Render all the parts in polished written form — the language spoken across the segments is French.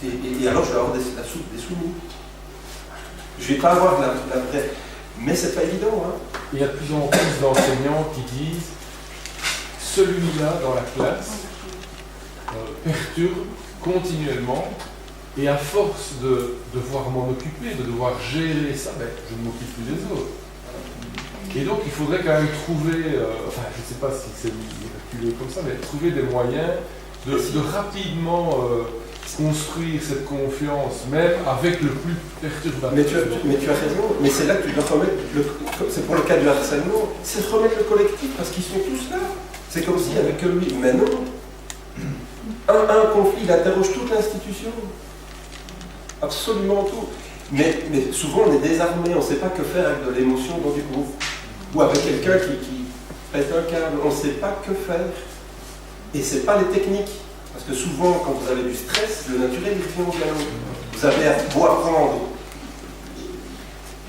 Et alors je vais avoir des soumis. Je ne vais pas avoir la vraie. Mais c'est pas évident. Hein. Il y a de plus en plus d'enseignants qui disent celui-là dans la classe perturbe continuellement, et à force de devoir m'en occuper, de devoir gérer ça, ben, je ne m'occupe plus des autres. Et donc il faudrait quand même trouver, enfin je ne sais pas si c'est calculé comme ça, mais trouver des moyens de rapidement construire cette confiance, même avec le plus perturbateur. Mais tu as raison, mais c'est là que tu dois remettre, c'est pour le cas du harcèlement, c'est remettre le collectif, parce qu'ils sont tous là. C'est comme s'il n'y avait que lui. Mais non. Un conflit, il interroge toute l'institution. Absolument tout. Mais souvent, on est désarmé, on ne sait pas que faire avec de l'émotion dans du groupe. Ou avec quelqu'un qui pète un câble, on ne sait pas que faire. Et ce n'est pas les techniques. Parce que souvent, quand vous avez du stress, le naturel, il vient au galop. Vous avez beau apprendre.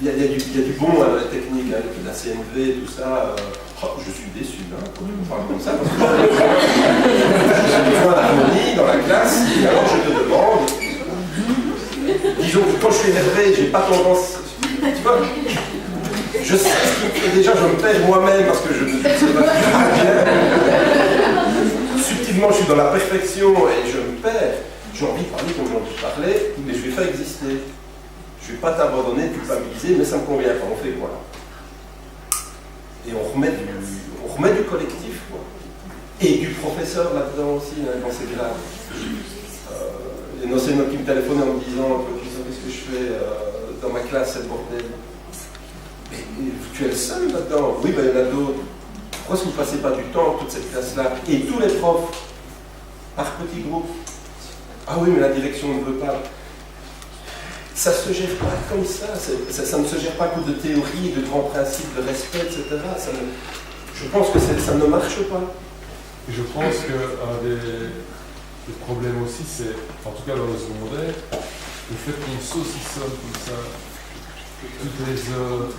Il y a du bon à la technique, hein, la CMV, tout ça. Je suis déçu, hein, quand on parle comme ça, parce que j'ai besoin d'harmonie dans la classe, et alors je te demande, disons que quand je suis énervé, j'ai pas tendance, tu vois, je sais ce qui me fait déjà, je me perds moi-même parce que je ne sais pas bien. Subtilement, je suis dans la perfection et je me perds. J'ai envie de parler comme j'ai envie de parler, mais je vais faire exister. Je ne vais pas t'abandonner, culpabiliser, mais ça ne me convient pas, on fait quoi? Et on remet du collectif, quoi. Et du professeur là-dedans aussi, hein, quand c'est grave. Il y a un enseignant qui me téléphonait en me disant, professeur, qu'est-ce que je fais dans ma classe, c'est le bordel. Mais tu es le seul là-dedans. Oui, ben il y en a d'autres. Pourquoi est-ce que vous ne passez pas du temps, toute cette classe-là? Et tous les profs, par petits groupes. Ah oui, mais la direction ne veut pas. Ça ne se gère pas comme ça ne se gère pas à coup de théorie, de grands principes, de respect, etc. Je pense que ça ne marche pas. Et je pense qu'un des problèmes aussi, c'est, en tout cas dans le secondaire, le fait qu'on saucissonne comme ça toutes les heures.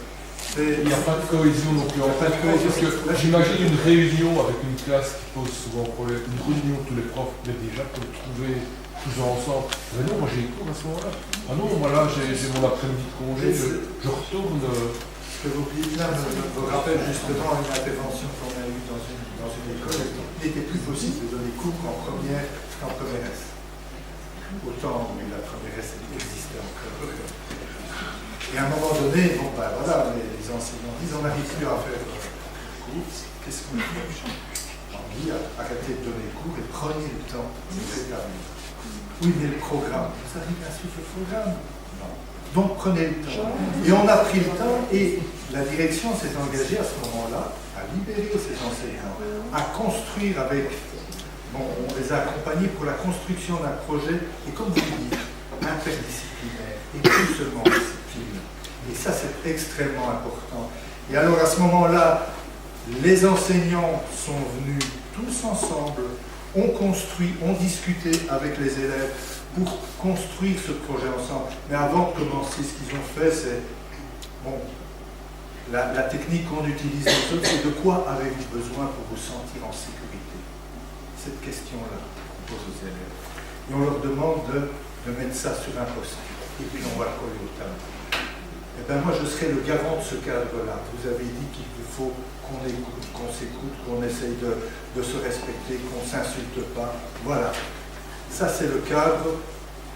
Il n'y a pas de cohésion non plus. Parce que j'imagine une réunion avec une classe qui pose souvent problème, une réunion tous les profs, mais déjà pour trouver tous ensemble. Mais non, moi j'ai cours à ce moment-là. Ah non, moi là j'ai mon après-midi de congé, je retourne. Ce que vous dites là me rappelle justement une intervention qu'on a eue dans une école. Il n'était plus possible de donner cours en première qu'en première S. Autant, mais la première S existait encore. Et à un moment donné, bon ben voilà, les enseignants disent on n'arrive plus à faire cours, qu'est-ce qu'on fait? On dit arrêtez de donner cours et prenez le temps de rétablir. Oui, mais le programme, vous avez bien suivre le programme? Non. Donc prenez le temps. Et on a pris le temps et la direction s'est engagée à ce moment-là à libérer ces enseignants, à construire avec. Bon, on les a accompagnés pour la construction d'un projet, et comme vous dites, interdisciplinaire, et plus seulement disciplinaire. Et ça, c'est extrêmement important. Et alors, à ce moment-là, les enseignants sont venus tous ensemble, ont construit, ont discuté avec les élèves pour construire ce projet ensemble. Mais avant de commencer, ce qu'ils ont fait, c'est, bon, la technique qu'on utilise, c'est de quoi avez-vous besoin pour vous sentir en sécurité? Cette question-là qu'on pose aux élèves. Et on leur demande de mettre ça sur un post-it. Et puis on va le coller au tableau. Eh bien moi je serai le garant de ce cadre-là. Vous avez dit qu'il faut qu'on écoute, qu'on s'écoute, qu'on essaye de se respecter, qu'on ne s'insulte pas. Voilà. Ça c'est le cadre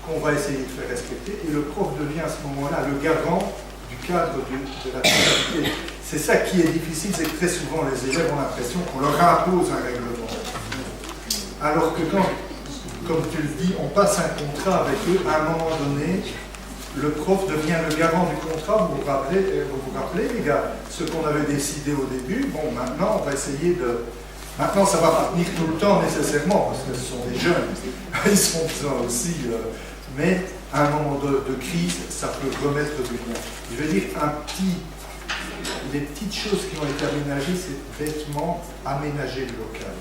qu'on va essayer de faire respecter. Et le prof devient à ce moment-là le garant du cadre de la sécurité. C'est ça qui est difficile, c'est que très souvent les élèves ont l'impression qu'on leur impose un règlement. Alors que quand, comme tu le dis, on passe un contrat avec eux, à un moment donné, le prof devient le garant du contrat. Vous vous rappelez, les gars, ce qu'on avait décidé au début. Bon, maintenant, on va essayer de... Maintenant, ça ne va pas tenir tout le temps nécessairement, parce que ce sont des jeunes. Ils sont besoin aussi. Mais à un moment de crise, ça peut remettre du lien. Je veux dire, les petites choses qui ont été aménagées, c'est bêtement aménager le local,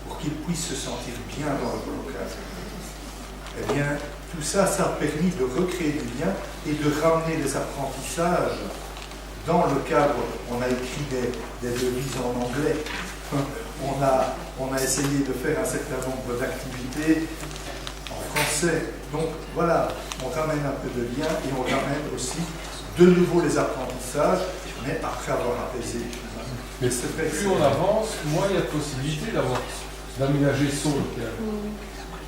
pour qu'ils puissent se sentir bien dans le local. Eh bien, tout ça, ça a permis de recréer du lien et de ramener les apprentissages dans le cadre. On a écrit des devises en anglais, on a essayé de faire un certain nombre d'activités en français. sait. Donc voilà, on ramène un peu de lien et on ramène aussi de nouveau les apprentissages, mais après avoir apaisé. Mais plus on avance, moins il y a de possibilité d'aménager son local.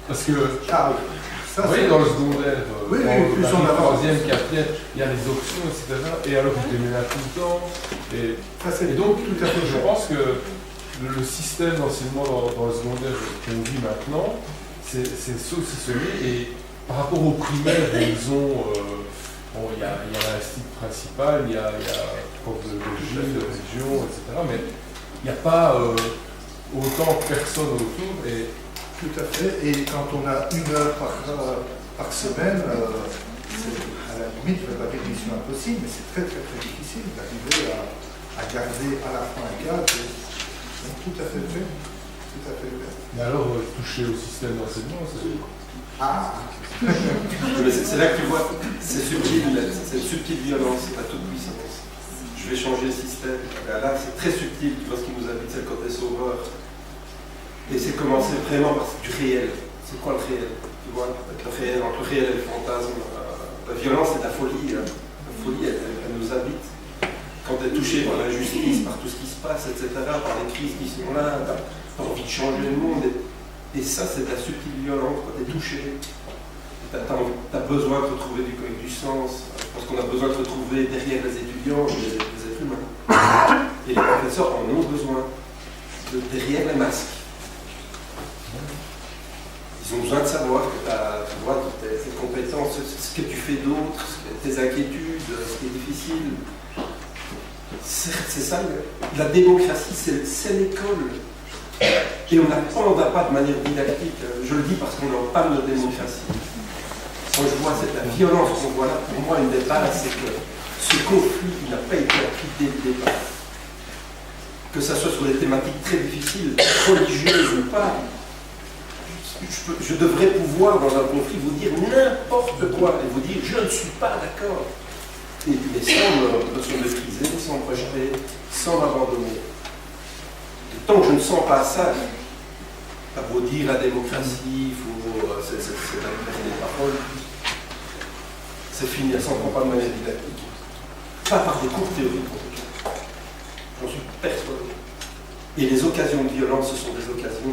Parce que, vous voyez, dans le secondaire, oui, dans plus la on avance. 3e, 4e, il y a les options, etc. Et alors, je déménage tout le temps. Et donc, tout à fait je pense que le système d'enseignement dans le secondaire qu'on vit maintenant, c'est saucissonné. Et par rapport aux primaires, ils ont... bon, il y a l'institut principal, il y a prof de biologie, de religion, etc. Mais il n'y a pas autant de personnes autour. Et tout à fait. Et quand on a 1 heure par semaine, c'est à la limite, je ne vais pas dire mission impossible, mais c'est très difficile d'arriver à garder à la fin un cadre. Donc tout à fait vrai. Tout à fait vrai. Mais alors, toucher au système d'enseignement, c'est... Mais c'est là que tu vois, c'est subtil, c'est une subtile violence, c'est pas toute puissance. Je vais changer le système. Là, c'est très subtil, tu vois ce qui nous habite, c'est le côté sauveur. Et c'est commencer vraiment par du réel. C'est quoi le réel? Tu vois, entre le réel et le fantasme. La violence, c'est de la folie. Hein. La folie, elle nous habite. Quand tu es touché par l'injustice, par tout ce qui se passe, etc., par les crises qui sont là, tu as envie de changer le monde. Et ça, c'est de la subtile violence. Quand tu es touché, tu as besoin de retrouver du sens. Parce qu'on a besoin de retrouver derrière les étudiants les êtres humains. Et les professeurs en ont besoin. Derrière les masques. Ils ont besoin de savoir que tu vois, tes compétences, ce que tu fais d'autre, tes inquiétudes, ce qui est difficile. C'est ça, la démocratie, c'est l'école. Et on n'apprend pas de manière didactique. Je le dis parce qu'on en parle de démocratie. Quand je vois la violence qu'on voit là, pour moi, une des bases, c'est que ce conflit n'a pas été appris dès le départ. Que ça soit sur des thématiques très difficiles, religieuses ou pas. Je devrais pouvoir, dans un conflit, vous dire n'importe quoi et vous dire je ne suis pas d'accord. Mais sans me mépriser, sans me rejeter, sans m'abandonner. Et tant que je ne sens pas ça, à vous dire la démocratie, c'est la liberté des paroles, c'est fini, ça ne s'en prend pas de manière didactique. Pas par des cours théoriques, j'en suis persuadé. Et les occasions de violence, ce sont des occasions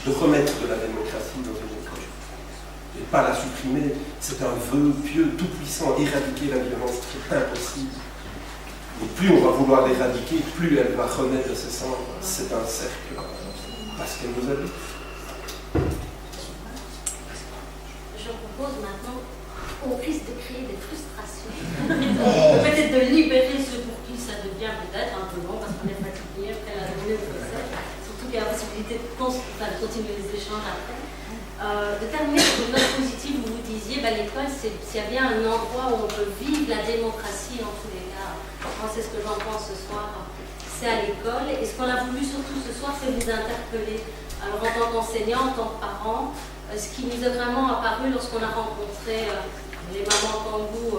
de remettre de la démocratie dans une école. Et pas la supprimer, c'est un vœu pieux, tout puissant, éradiquer la violence, c'est impossible. Et plus on va vouloir l'éradiquer, plus elle va renaître de ses cendres. C'est un cercle, parce qu'elle nous habite. Je propose maintenant qu'on puisse créer des frustrations. Peut-être de libérer ceux pour qui ça devient peut-être un peu long, parce qu'on est fatigué après la journée de procès. Surtout qu'il y a la possibilité de continuer les échanges après. De terminer sur une note positive où vous disiez l'école, s'il y a bien un endroit où on peut vivre la démocratie en tous les cas. Moi, c'est ce que j'en pense ce soir. C'est à l'école. Et ce qu'on a voulu surtout ce soir, c'est vous interpeller. Alors, en tant qu'enseignant, en tant que parent, ce qui nous est vraiment apparu lorsqu'on a rencontré les mamans comme vous,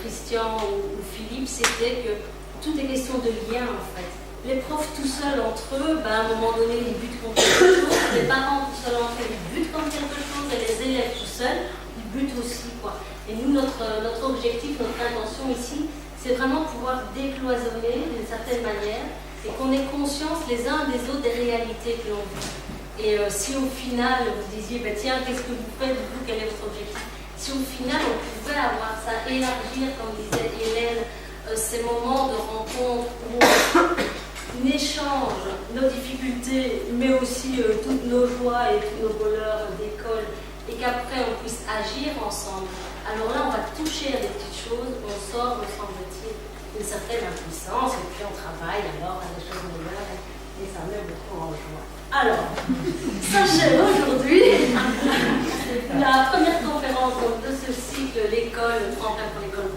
Christian ou Philippe, c'était que tout est question de lien en fait. Les profs tout seuls entre eux, à un moment donné, ils butent contre quelque chose. Les parents tout seuls entre eux, ils butent contre quelque chose. Et les élèves tout seuls, ils butent aussi, quoi. Et nous, notre objectif, notre intention ici, c'est vraiment pouvoir décloisonner d'une certaine manière et qu'on ait conscience les uns des autres des réalités que l'on vit. Et si au final, vous disiez, tiens, qu'est-ce que vous faites, vous, quel est votre objectif? Si au final, on pouvait avoir ça, élargir, comme disait Hélène, ces moments de rencontre où on échange nos difficultés, mais aussi toutes nos joies et tous nos bonheurs d'école, et qu'après on puisse agir ensemble. Alors là, on va toucher à des petites choses, on sort, me semble-t-il, d'une certaine impuissance, et puis on travaille alors à des choses meilleures, et ça met beaucoup en joie. Alors, sachez aujourd'hui, la première conférence de ce cycle, l'école, tremplin pour l'école,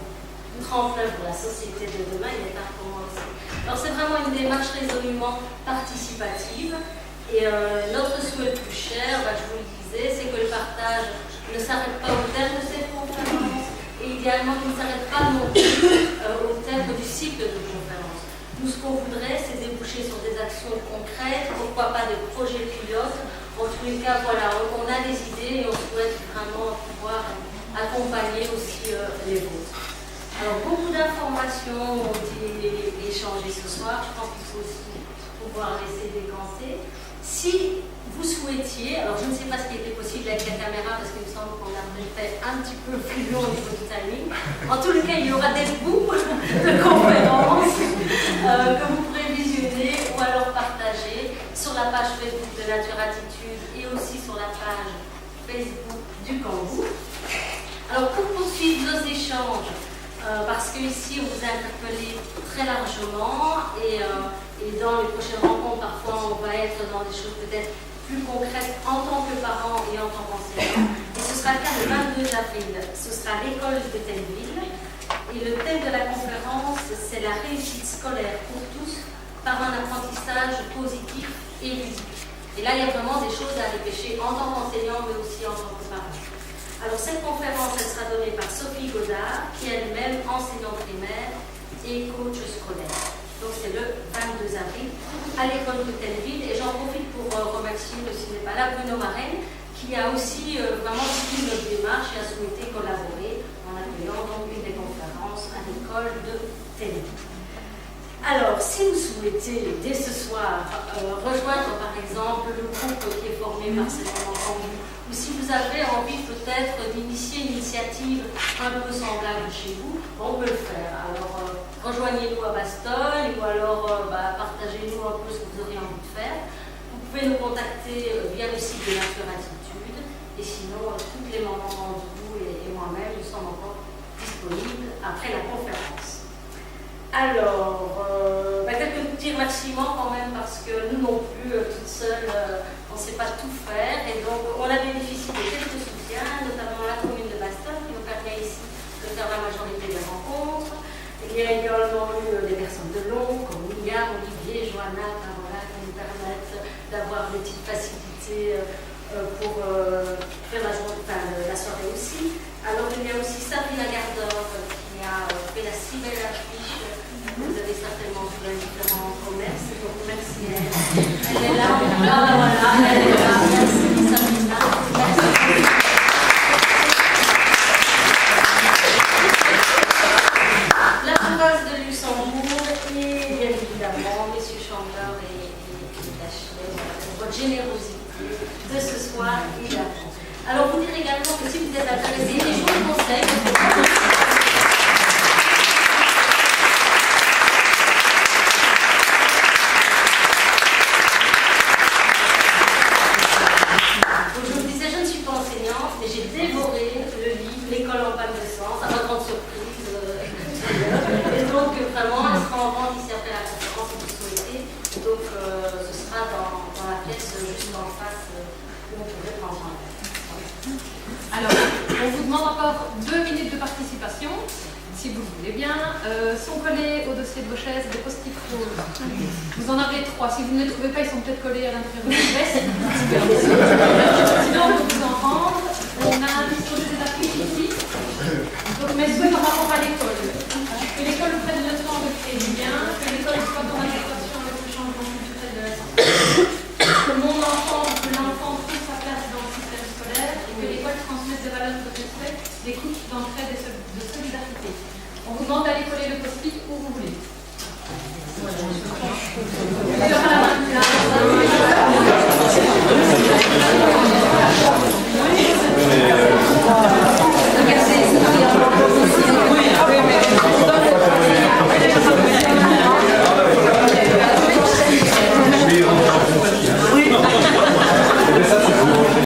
tremplin pour la société de demain, il est tard pour moi aussi. Alors c'est vraiment une démarche résolument participative, et notre souhait le plus cher, je vous le disais, c'est que le partage ne s'arrête pas au terme de cette conférence, et idéalement qu'il ne s'arrête pas non plus au terme du cycle de conférence. Nous, ce qu'on voudrait, c'est déboucher sur des actions concrètes, pourquoi pas des projets pilotes, En tous les cas, voilà, on a des idées et on souhaite vraiment pouvoir accompagner aussi les vôtres. Alors, beaucoup d'informations ont été échangées ce soir. Je pense qu'il faut aussi pouvoir laisser décanter. Si vous souhaitiez, alors je ne sais pas ce qui était possible avec la caméra parce qu'il me semble qu'on a fait un petit peu plus long au niveau du timing. En tous les cas, il y aura des bouts de conférences que vous pourrez visionner ou alors partager sur la page Facebook de Nature Attitude et aussi sur la page Facebook du Kangoo. Alors pour poursuivre nos échanges, parce qu'ici on vous a interpellé très largement et dans les prochaines rencontres, parfois on va être dans des choses peut-être plus concrètes en tant que parent et en tant qu'enseignant. Et ce sera le cas le 22 avril. Ce sera l'école de Telleville. Et le thème de la conférence, c'est la réussite scolaire pour tous par un apprentissage positif et ludique. Et là, il y a vraiment des choses à repêcher en tant qu'enseignant, mais aussi en tant que parent. Alors, cette conférence, elle sera donnée par Sophie Godard, qui est elle-même enseignante primaire et coach scolaire. Donc, c'est le 22 avril à l'école de Telleville. Et j'en profite pour remercier, s'il n'est pas là, Bruno Marel, qui a aussi vraiment suivi notre démarche et a souhaité collaborer en accueillant donc une des conférences à l'école de Telleville. Alors, si vous souhaitez, dès ce soir, rejoindre par exemple le groupe qui est formé par ces enfants, ou si vous avez envie peut-être d'initier une initiative un peu semblable chez vous, on peut le faire. Alors, rejoignez-nous à Bastogne ou alors partagez-nous un peu ce que vous aurez envie de faire. Vous pouvez nous contacter via le site de Nature Attitude et sinon, toutes les mamans d'entre vous et moi-même, nous sommes encore disponibles après la conférence. Alors, quelques petits remerciements quand même parce que nous non plus, toutes seules, on ne sait pas tout faire et donc on a bénéficié de quelques soutiens, notamment la commune de Bastogne qui nous permet ici de faire la majorité des rencontres. Il y a également eu des personnes de Londres comme William, Olivier, Johanna, Carola qui nous permettent d'avoir des petites facilités pour faire la soirée aussi. Alors il y a aussi Sabrina Gardor qui a fait la si belle affiche. Vous avez certainement vu dans différents commerces, donc merci à elle. Elle est là, voilà, elle est là. Merci Sabrina. La province de Luxembourg et bien évidemment M. Chandler et Dachelet pour votre générosité de ce soir et d'avant. Alors vous dire également que si vous êtes intéressé, et je vous conseille, mais j'ai dévoré le livre L'école en panne de sens, à ma grande surprise. Et donc, vraiment, elle sera en vente ici après la conférence si vous souhaitez. Donc, ce sera dans la pièce juste en face où on pourrait prendre un verre. Alors, on vous demande encore 2 minutes de participation, si vous le voulez bien. Sont collés au dossier de vos chaises des post-it roses. Vous en avez 3. Si vous ne les trouvez pas, ils sont peut-être collés à l'intérieur de votre veste. Sinon, on peut vous en rendre. On a disposé des affiches ici. Donc, mais soit par rapport à l'école. Que l'école prenne le temps de créer du lien, que l'école soit en adéquation avec le changement culturel de la société, que mon enfant ou que l'enfant trouve sa place dans le système scolaire et que l'école transmette des valeurs de respect, d'écoute, d'entraide et de solidarité. On vous demande d'aller coller le post-it où vous voulez. Il y aura la main.